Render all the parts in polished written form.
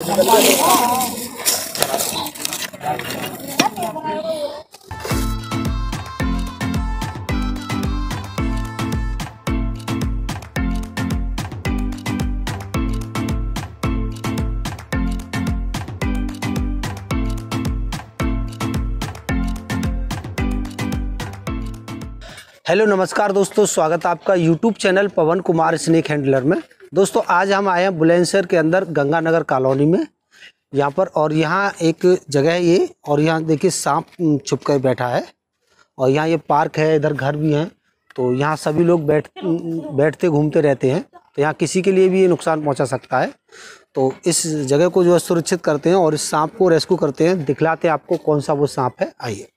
Hello नमस्कार दोस्तों, स्वागत है आपका यूट्यूब चैनल पवन कुमार स्नेक हैंडलर में। दोस्तों आज हम आए हैं बुलंदशहर के अंदर गंगानगर कॉलोनी में यहाँ पर, और यहाँ एक जगह है ये, और यहाँ देखिए सांप छुप कर बैठा है, और यहाँ ये पार्क है, इधर घर भी हैं, तो यहाँ सभी लोग बैठते घूमते रहते हैं, तो यहाँ किसी के लिए भी ये नुकसान पहुँचा सकता है। तो इस जगह को जो है सुरक्षित करते हैं और इस सांप को रेस्क्यू करते हैं। दिखलाते हैं आपको कौन सा वो सांप है, आइए।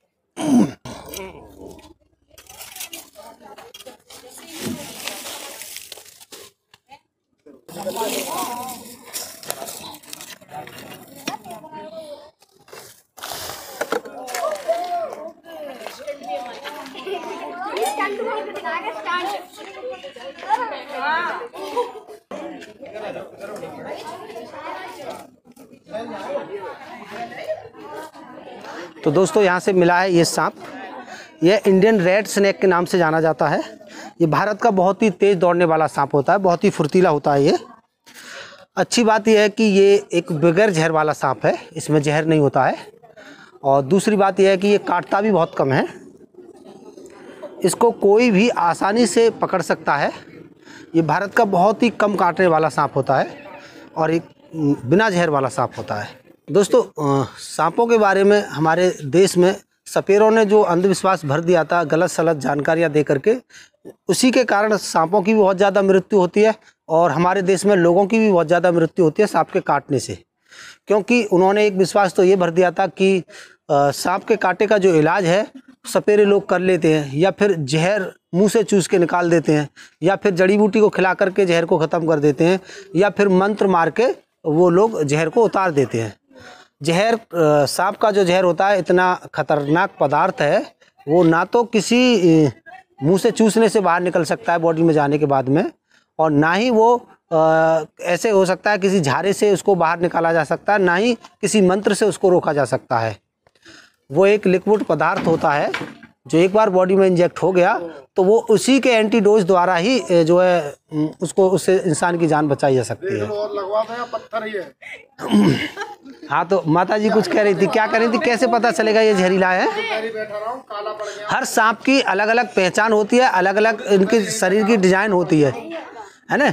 तो दोस्तों यहाँ से मिला है ये सांप। यह इंडियन रेड स्नेक के नाम से जाना जाता है। ये भारत का बहुत ही तेज़ दौड़ने वाला सांप होता है, बहुत ही फुर्तीला होता है ये। अच्छी बात यह है कि ये एक बगैर जहर वाला सांप है, इसमें जहर नहीं होता है। और दूसरी बात यह है कि ये काटता भी बहुत कम है, इसको कोई भी आसानी से पकड़ सकता है। ये भारत का बहुत ही कम काटने वाला सांप होता है और एक बिना जहर वाला सांप होता है। दोस्तों सांपों के बारे में हमारे देश में सपेरों ने जो अंधविश्वास भर दिया था, गलत सलत जानकारियाँ दे करके, उसी के कारण सांपों की भी बहुत ज़्यादा मृत्यु होती है और हमारे देश में लोगों की भी बहुत ज़्यादा मृत्यु होती है सांप के काटने से। क्योंकि उन्होंने एक विश्वास तो ये भर दिया था कि सांप के कांटे का जो इलाज है सपेरे लोग कर लेते हैं, या फिर जहर मुंह से चूस के निकाल देते हैं, या फिर जड़ी बूटी को खिला करके जहर को ख़त्म कर देते हैं, या फिर मंत्र मार के वो लोग जहर को उतार देते हैं। जहर सांप का जो जहर होता है इतना खतरनाक पदार्थ है, वो ना तो किसी मुंह से चूसने से बाहर निकल सकता है बॉडी में जाने के बाद में, और ना ही वो ऐसे हो सकता है किसी झारे से उसको बाहर निकाला जा सकता है, ना ही किसी मंत्र से उसको रोका जा सकता है। वो एक लिक्विड पदार्थ होता है जो एक बार बॉडी में इंजेक्ट हो गया तो वो उसी के एंटीडोज द्वारा ही जो है उससे इंसान की जान बचाई जा सकती है। हाँ, तो माता जी कुछ कह रही थी, क्या कह रही थी, कैसे पता चलेगा ये जहरीला है? हर सांप की अलग अलग पहचान होती है, अलग अलग इनके शरीर की डिजाइन होती है ना।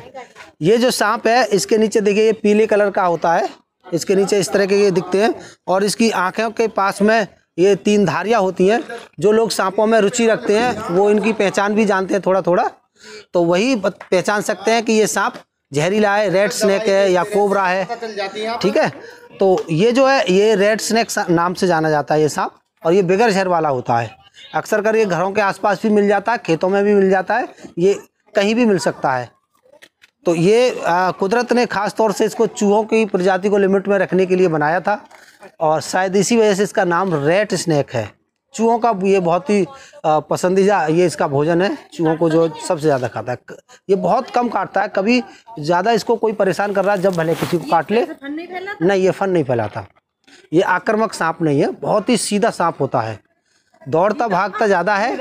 ये जो सांप है इसके नीचे देखिए ये पीले कलर का होता है, इसके नीचे इस तरह के ये दिखते हैं, और इसकी आँखों के पास में ये 3 धारियाँ होती हैं। जो लोग सांपों में रुचि रखते हैं वो इनकी पहचान भी जानते हैं थोड़ा थोड़ा, तो वही पहचान सकते हैं कि ये सांप जहरीला है, रेड स्नेक है या कोबरा है, ठीक है। तो ये जो है ये रेड स्नेक नाम से जाना जाता है ये सांप, और ये बगैर जहर वाला होता है। अक्सर कर ये घरों के आसपास भी मिल जाता है, खेतों में भी मिल जाता है, ये कहीं भी मिल सकता है। तो ये कुदरत ने ख़ास तौर से इसको चूहों की प्रजाति को लिमिट में रखने के लिए बनाया था, और शायद इसी वजह से इसका नाम रेड स्नेक है। चूहों का ये बहुत ही पसंदीदा ये इसका भोजन है, चूहों को जो सबसे ज़्यादा खाता है। ये बहुत कम काटता है, कभी ज़्यादा इसको कोई परेशान कर रहा है जब भले किसी को काट ले, नहीं ये फन नहीं फैलाता। ये आक्रामक सांप नहीं है, बहुत ही सीधा सांप होता है, दौड़ता भागता ज़्यादा है।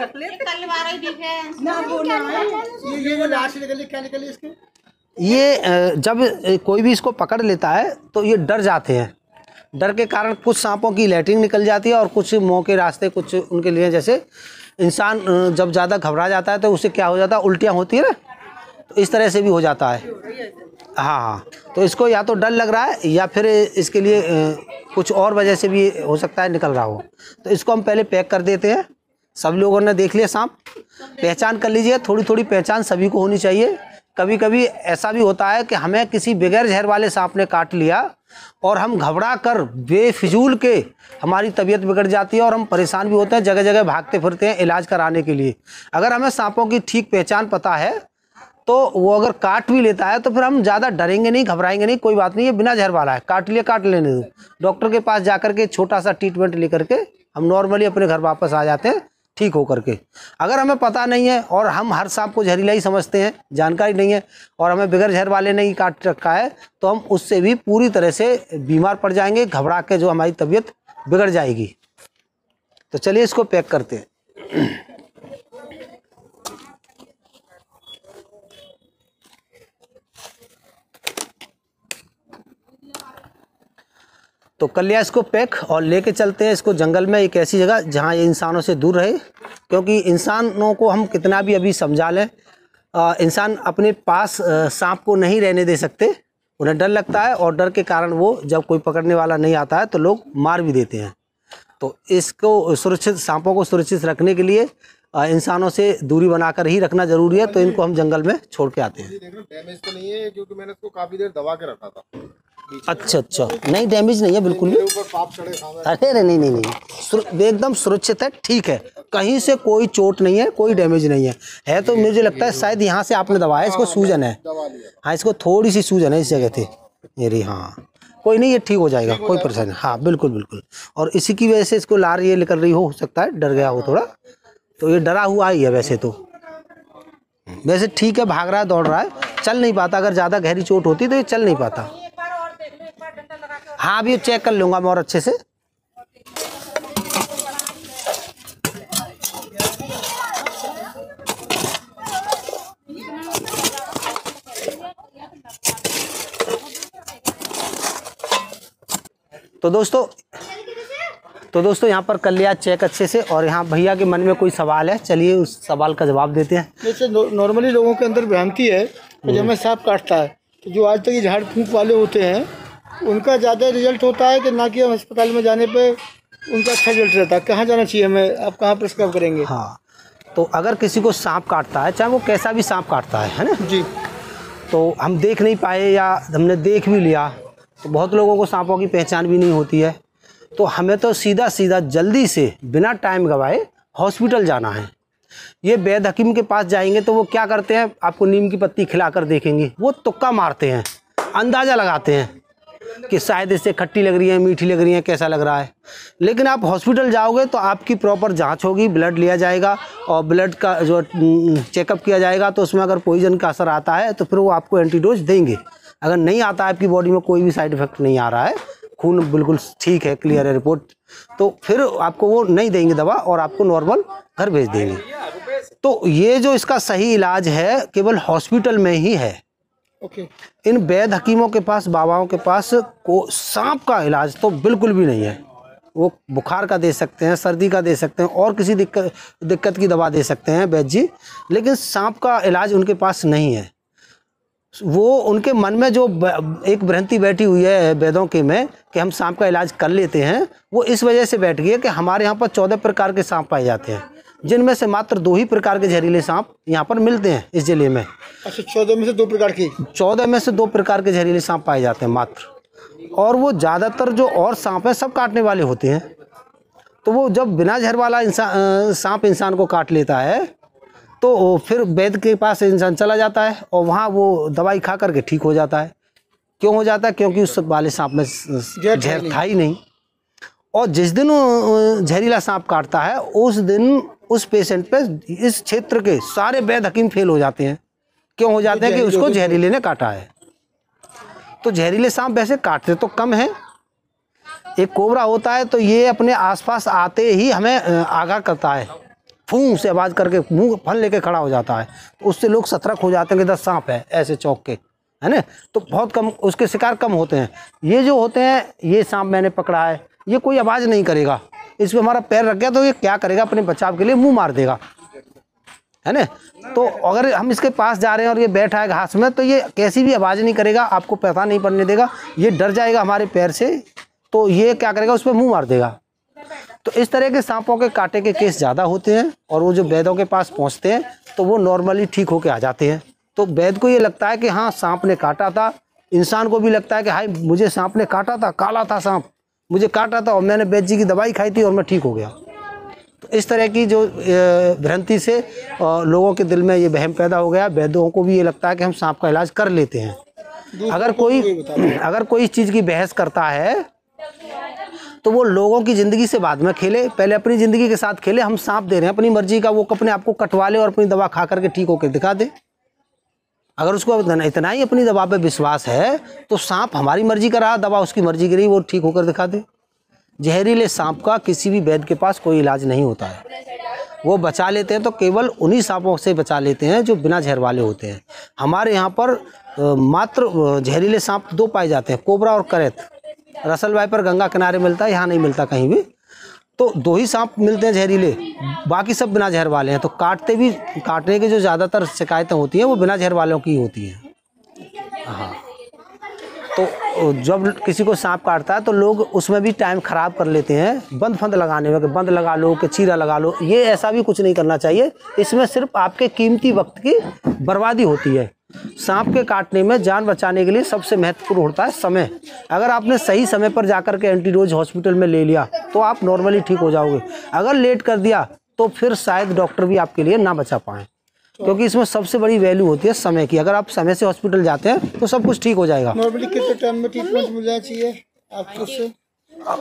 ये जब कोई भी इसको पकड़ लेता है तो ये डर जाते हैं, डर के कारण कुछ सांपों की लैट्रिन निकल जाती है और कुछ मुंह के रास्ते कुछ उनके लिए, जैसे इंसान जब ज़्यादा घबरा जाता है तो उससे क्या हो जाता है, उल्टियाँ होती है ना, तो इस तरह से भी हो जाता है। हाँ, तो इसको या तो डर लग रहा है या फिर इसके लिए कुछ और वजह से भी हो सकता है निकल रहा हो। तो इसको हम पहले पैक कर देते हैं। सब लोगों ने देख लिया सांप, पहचान कर लीजिए, थोड़ी थोड़ी पहचान सभी को होनी चाहिए। कभी कभी ऐसा भी होता है कि हमें किसी बगैर जहर वाले सांप ने काट लिया और हम घबरा कर बेफिजूल के हमारी तबीयत बिगड़ जाती है और हम परेशान भी होते हैं, जगह जगह भागते फिरते हैं इलाज कराने के लिए। अगर हमें सांपों की ठीक पहचान पता है तो वो अगर काट भी लेता है तो फिर हम ज़्यादा डरेंगे नहीं, घबराएंगे नहीं, कोई बात नहीं, ये बिना जहर वाला है, काट लिया काट लेने दो। डॉक्टर के पास जाकर के छोटा सा ट्रीटमेंट लेकर के हम नॉर्मली अपने घर वापस आ जाते हैं ठीक हो करके। अगर हमें पता नहीं है और हम हर सांप को जहरीला ही समझते हैं, जानकारी नहीं है, और हमें बगैर जहर वाले ने ही काट रखा है, तो हम उससे भी पूरी तरह से बीमार पड़ जाएंगे, घबरा के जो हमारी तबीयत बिगड़ जाएगी। तो चलिए इसको पैक करते हैं। तो कर लिया इसको पैक और लेके चलते हैं इसको जंगल में, एक ऐसी जगह जहाँ ये इंसानों से दूर रहे, क्योंकि इंसानों को हम कितना भी अभी समझा लें, इंसान अपने पास सांप को नहीं रहने दे सकते, उन्हें डर लगता है, और डर के कारण वो जब कोई पकड़ने वाला नहीं आता है तो लोग मार भी देते हैं। तो इसको सुरक्षित, सांपों को सुरक्षित रखने के लिए इंसानों से दूरी बनाकर ही रखना जरूरी है। तो इनको हम जंगल में छोड़ के आते हैं। डैमेज तो नहीं है, क्योंकि मैंने इसको काफी देर दबा के रखा था। अच्छा, नहीं डैमेज नहीं है बिल्कुल भी। अरे नहीं, एकदम सुरक्षित है, ठीक है, कहीं से कोई चोट नहीं है, कोई डैमेज नहीं है। तो मुझे लगता है शायद यहाँ से आपने दबाया, इसको सूजन है। हाँ, इसको थोड़ी सी सूजन है इस जगह थे मेरी। हाँ कोई नहीं, ये ठीक हो जाएगा, कोई परेशानी। हाँ बिल्कुल। और इसी की वजह से इसको लार ये निकल रही हो सकता है, डर गया हो थोड़ा, तो ये डरा हुआ ही है। वैसे ठीक है, भाग रहा है, दौड़ रहा है, चल नहीं पाता। अगर ज़्यादा गहरी चोट होती तो ये चल नहीं पाता। हाँ, अभी ये चेक कर लूँगा मैं और अच्छे से। तो दोस्तों यहाँ पर कर लिया चेक अच्छे से, और यहाँ भैया के मन में कोई सवाल है, चलिए उस सवाल का जवाब देते हैं। जैसे नॉर्मली लोगों के अंदर भ्रांति है कि जब हमें सांप काटता है तो जो आज तक ये झाड़ फूंक वाले होते हैं उनका ज़्यादा रिजल्ट होता है कि ना कि हम अस्पताल में जाने पे उनका अच्छा रिजल्ट रहता है। कहाँ जाना चाहिए हमें, आप कहाँ प्रिस्क्राइब करेंगे? हाँ, तो अगर किसी को सांप काटता है, चाहे वो कैसा भी सांप काटता है ना जी, तो हम देख नहीं पाए या हमने देख भी लिया, तो बहुत लोगों को सांपों की पहचान भी नहीं होती है। तो हमें तो सीधा जल्दी से बिना टाइम गवाए हॉस्पिटल जाना है। ये वैद्य हकीम के पास जाएंगे तो वो क्या करते हैं, आपको नीम की पत्ती खिलाकर देखेंगे, वो तुक्का मारते हैं, अंदाज़ा लगाते हैं कि शायद इससे खट्टी लग रही है, मीठी लग रही है, कैसा लग रहा है। लेकिन आप हॉस्पिटल जाओगे तो आपकी प्रॉपर जांच होगी, ब्लड लिया जाएगा और ब्लड का जो चेकअप किया जाएगा, तो उसमें अगर पॉइजन का असर आता है तो फिर वो आपको एंटीडोज देंगे। अगर नहीं आता है, आपकी बॉडी में कोई भी साइड इफेक्ट नहीं आ रहा है, खून बिल्कुल ठीक है, क्लियर है रिपोर्ट, तो फिर आपको वो नहीं देंगे दवा और आपको नॉर्मल घर भेज देंगे। तो ये जो इसका सही इलाज है केवल हॉस्पिटल में ही है। इन वैद्य हकीमों के पास, बाबाओं के पास को सांप का इलाज तो बिल्कुल भी नहीं है। वो बुखार का दे सकते हैं, सर्दी का दे सकते हैं, और किसी दिक्कत की दवा दे सकते हैं वैद्य जी, लेकिन सांप का इलाज उनके पास नहीं है। वो उनके मन में जो एक भ्रांति बैठी हुई है वैद्यों के में कि हम सांप का इलाज कर लेते हैं, वो इस वजह से बैठ गई है कि हमारे यहाँ पर 14 प्रकार के सांप पाए जाते हैं, जिनमें से मात्र 2 ही प्रकार के जहरीले सांप यहाँ पर मिलते हैं इस जिले में। अच्छा, 14 में से 2 प्रकार की? 14 में से 2 प्रकार के जहरीले सांप पाए जाते हैं मात्र, और वो ज़्यादातर जो और सांप हैं सब काटने वाले होते हैं। तो वो जब बिना जहर वाला सांप इंसान को काट लेता है तो फिर वैद्य के पास इंसान चला जाता है और वहाँ वो दवाई खा करके ठीक हो जाता है। क्यों हो जाता है? क्योंकि उस वाले सांप में जहर था ही नहीं। और जिस दिन जहरीला सांप काटता है उस दिन उस पेशेंट पे इस क्षेत्र के सारे वैद्य हकीम फेल हो जाते हैं। क्यों हो जाते हैं? कि उसको जहरीले ने काटा है। तो जहरीले सांप वैसे काटते तो कम हैं। एक कोबरा होता है तो ये अपने आसपास आते ही हमें आगाह करता है, फूं से आवाज़ करके मुंह फल लेके खड़ा हो जाता है, तो उससे लोग सतर्क हो जाते हैं कि 10 सांप है, ऐसे चौक के, है ना। तो बहुत कम उसके शिकार कम होते हैं। ये जो होते हैं, ये सांप मैंने पकड़ा है, ये कोई आवाज़ नहीं करेगा, इस पर हमारा पैर रख गया तो ये क्या करेगा, अपने बचाव के लिए मुंह मार देगा, है ना। तो अगर हम इसके पास जा रहे हैं और ये बैठा है घास में, तो ये कैसी भी आवाज़ नहीं करेगा, आपको पता नहीं पड़ने देगा, ये डर जाएगा हमारे पैर से, तो ये क्या करेगा, उस पर मुँह मार देगा। तो इस तरह के सांपों के काटे के केस ज़्यादा होते हैं, और वो जो वैद्यों के पास पहुंचते हैं तो वो नॉर्मली ठीक होके आ जाते हैं। तो वैद्य को ये लगता है कि हाँ सांप ने काटा था, इंसान को भी लगता है कि हाय मुझे सांप ने काटा था, काला था सांप, मुझे काटा था और मैंने वैद्य जी की दवाई खाई थी और मैं ठीक हो गया। तो इस तरह की जो भ्रांति से लोगों के दिल में ये वहम पैदा हो गया। वैद्यों को भी ये लगता है कि हम सांप का इलाज कर लेते हैं। अगर कोई इस चीज़ की बहस करता है तो वो लोगों की ज़िंदगी से बाद में खेले, पहले अपनी ज़िंदगी के साथ खेले। हम सांप दे रहे हैं अपनी मर्जी का, वो अपने आप को कटवा ले और अपनी दवा खा करके ठीक होकर दिखा दे। अगर उसको इतना ही अपनी दवा पे विश्वास है तो सांप हमारी मर्जी का रहा, दवा उसकी मर्जी की रही, वो ठीक होकर दिखा दे। जहरीले सांप का किसी भी वैद्य के पास कोई इलाज नहीं होता है। वो बचा लेते हैं तो केवल उन्हीं सांपों से बचा लेते हैं जो बिना जहर वाले होते हैं। हमारे यहाँ पर मात्र जहरीले सांप 2 पाए जाते हैं, कोबरा और करैत। रसल वाइपर गंगा किनारे मिलता है, यहाँ नहीं मिलता कहीं भी। तो 2 ही सांप मिलते हैं जहरीले, बाकी सब बिना जहर वाले हैं। तो काटने की जो ज़्यादातर शिकायतें होती हैं वो बिना जहर वालों की होती हैं। हाँ, तो जब किसी को सांप काटता है तो लोग उसमें भी टाइम ख़राब कर लेते हैं बंद फंद लगाने में, कि बंद लगा लो कि चीरा लगा लो। ये ऐसा भी कुछ नहीं करना चाहिए। इसमें सिर्फ आपके कीमती वक्त की बर्बादी होती है। सांप के काटने में जान बचाने के लिए सबसे महत्वपूर्ण होता है समय। अगर आपने सही समय पर जाकर के एंटीडोज हॉस्पिटल में ले लिया तो आप नॉर्मली ठीक हो जाओगे। अगर लेट कर दिया तो फिर शायद डॉक्टर भी आपके लिए ना बचा पाएँ, क्योंकि इसमें सबसे बड़ी वैल्यू होती है समय की। अगर आप समय से हॉस्पिटल जाते हैं तो सब कुछ ठीक हो जाएगा। नॉर्मली कितने टाइम में ट्रीटमेंट मिलना चाहिए आपको से?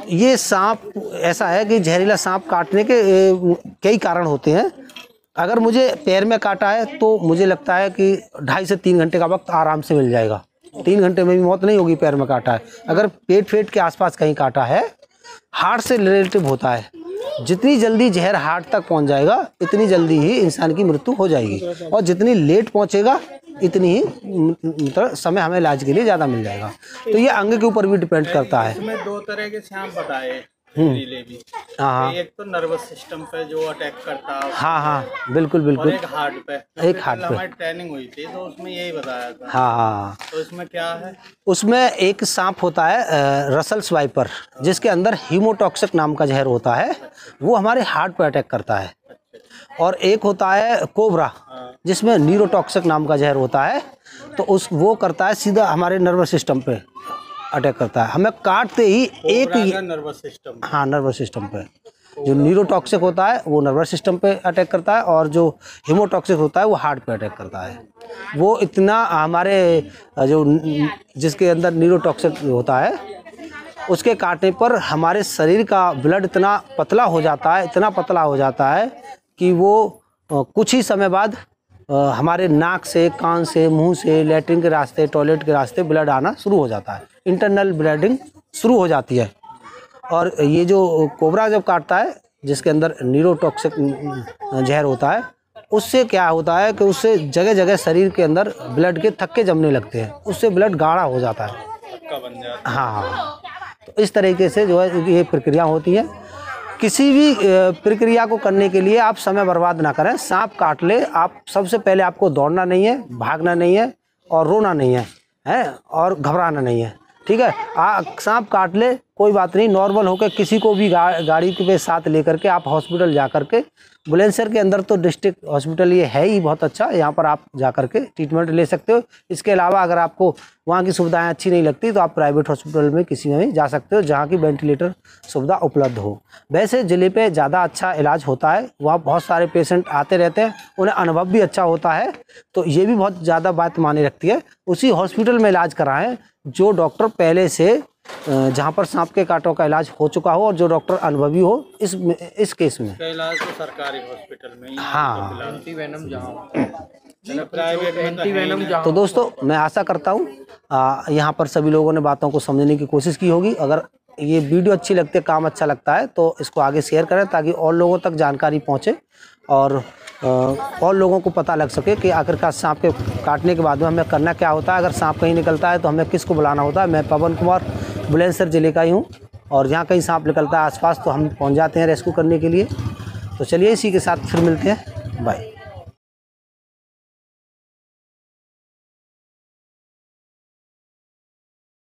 ये सांप ऐसा है कि जहरीला सांप काटने के कई कारण होते हैं। अगर मुझे पैर में काटा है तो मुझे लगता है कि 2.5 से 3 घंटे का वक्त आराम से मिल जाएगा। 3 घंटे में भी मौत नहीं होगी पैर में काटा है। अगर पेट के आसपास कहीं काटा है, हार्ट से रिलेटिव होता है। जितनी जल्दी जहर हार्ट तक पहुंच जाएगा इतनी जल्दी ही इंसान की मृत्यु हो जाएगी, और जितनी लेट पहुंचेगा इतनी ही मतलब समय हमें इलाज के लिए ज़्यादा मिल जाएगा। तो ये अंग के ऊपर भी डिपेंड करता है। इसमें 2 तरह के सांप बताए जहरीले भी। हाँ, एक तो नर्वस सिस्टम पे जो अटैक करता है, हाँ, बिल्कुल और बिल्कुल। एक हार्ट पे। एक हार्ट पे हमारी ट्रेनिंग हुई थी तो उसमें यही बताया था। हाँ, तो इसमें क्या है? उसमें एक सांप होता है रसल्स वाइपर, जिसके अंदर हीमोटॉक्सिक नाम का जहर होता है। वो हमारे हार्ट पे अटैक करता है। और एक होता है कोबरा, जिसमें न्यूरोटॉक्सिक नाम का जहर होता है। तो वो करता है सीधा हमारे नर्वस सिस्टम पे अटैक करता है। हमें काटते ही एक नर्वस सिस्टम। हाँ, नर्वस सिस्टम पे। जो न्यूरोटॉक्सिक होता है वो नर्वस सिस्टम पे अटैक करता है, और जो हीमोटॉक्सिक होता है वो हार्ट पे अटैक करता है। वो इतना हमारे जो जिसके अंदर न्यूरोटॉक्सिक होता है उसके काटने पर हमारे शरीर का ब्लड इतना पतला हो जाता है कि वो कुछ ही समय बाद हमारे नाक से, कान से, मुंह से, लैट्रिन के रास्ते, टॉयलेट के रास्ते ब्लड आना शुरू हो जाता है। इंटरनल ब्लीडिंग शुरू हो जाती है। और ये जो कोबरा जब काटता है, जिसके अंदर न्यूरोटॉक्सिक जहर होता है, उससे क्या होता है कि उससे जगह जगह शरीर के अंदर ब्लड के थक्के जमने लगते हैं। उससे ब्लड गाढ़ा हो जाता है। बन जाता है। हाँ, तो इस तरीके से जो है ये प्रक्रिया होती है। किसी भी प्रक्रिया को करने के लिए आप समय बर्बाद ना करें। सांप काट ले, आप सबसे पहले आपको दौड़ना नहीं है, भागना नहीं है, और रोना नहीं है, और घबराना नहीं है। ठीक है, सांप काट ले, कोई बात नहीं, नॉर्मल होकर किसी को भी गाड़ी के साथ लेकर के आप हॉस्पिटल जा कर के, बुलंदशहर के अंदर तो डिस्ट्रिक्ट हॉस्पिटल ये है ही बहुत अच्छा, यहाँ पर आप जा कर के ट्रीटमेंट ले सकते हो। इसके अलावा अगर आपको वहाँ की सुविधाएं अच्छी नहीं लगती तो आप प्राइवेट हॉस्पिटल में किसी में भी जा सकते हो जहाँ की वेंटिलेटर सुविधा उपलब्ध हो। वैसे ज़िले पे ज़्यादा अच्छा इलाज होता है, वहाँ बहुत सारे पेशेंट आते रहते हैं, उन्हें अनुभव भी अच्छा होता है। तो ये भी बहुत ज़्यादा बात माने रखती है। उसी हॉस्पिटल में इलाज कराएँ जो डॉक्टर पहले से जहाँ पर सांप के कांटों का इलाज हो चुका हो, और जो डॉक्टर अनुभवी हो इस केस में। इलाज तो सरकारी हॉस्पिटल में ही। हाँ, एंटीवेनम प्राइवेट में तो दोस्तों मैं आशा करता हूँ यहाँ पर सभी लोगों ने बातों को समझने की कोशिश की होगी। अगर ये वीडियो अच्छी लगती है, काम अच्छा लगता है, तो इसको आगे शेयर करें ताकि और लोगों तक जानकारी पहुँचे और लोगों को पता लग सके कि आखिरकार सांप के काटने के बाद में हमें करना क्या होता है। अगर सांप कहीं निकलता है तो हमें किसको बुलाना होता है। मैं पवन कुमार बुलंदशहर ज़िले का ही हूँ, और जहाँ कहीं सांप निकलता है आसपास तो हम पहुँच जाते हैं रेस्क्यू करने के लिए। तो चलिए इसी के साथ फिर मिलते हैं, बाय।